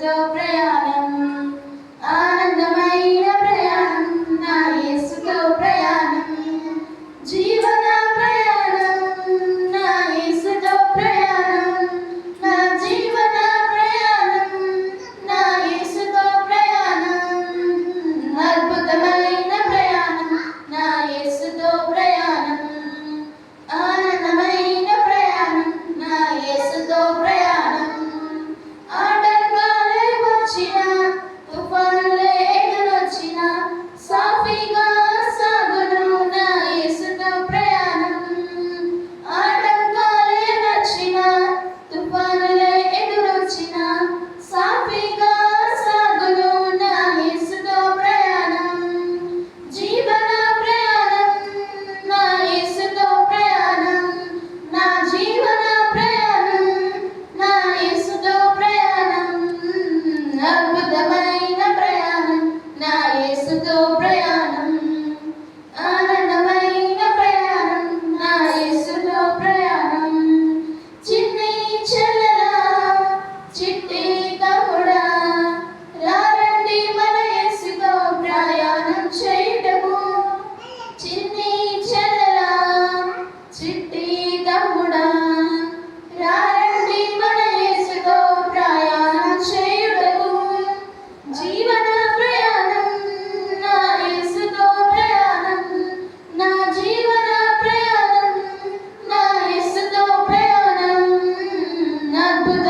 యేసుతో ప్రయాణం, ఆనందమైన ప్రయాణం, నా యేసుతో ప్రయాణం, జీవన ప్రయాణం, నా యేసుతో ప్రయాణం, నా జీవన ప్రయాణం, నా యేసుతో ప్రయాణం, అద్భుతమైన ప్రయాణం, నా యేసుతో ప్రయాణం, ఆనందమైన ప్రయాణం, నా యేసుతో ప్రయాణం. ఆటంకాలే వచ్చిన, తుఫానులే ఎదురొచ్చిన, సాఫీగా సాగును నా యేసుతో ప్రయాణం. ఆటంకాలే వచ్చిన, తుఫానులే ఎదురొచ్చిన, సాఫీగా సాగును నా యేసుతో ప్రయాణం. జీవన ప్రయాణం, నా యేసుతో ప్రయాణం, నా జీవన ప్రయాణం, నా యేసుతో ప్రయాణం, అద్భుతమైన ప్రయాణం, నా యేసుతో ప్రయాణం, ఆనందమైన ప్రయాణం, నా యేసుతో ప్రయాణం. చిన్ని చెల్లెలా, చిట్టి తమ్ముడా, రారండి మన యేసుతో ప్రయాణం చేయుటకు. చిన్ని చెల్లెలా, చిట్టి తమ్ముడా, రారండి మన యేసుతో ప్రయాణం చేయుటకు. జీవన ప్రయాణం, నా యేసుతో ప్రయాణం, నా జీవన ప్రయాణం, నా యేసుతో ప్రయాణం, అద్భుత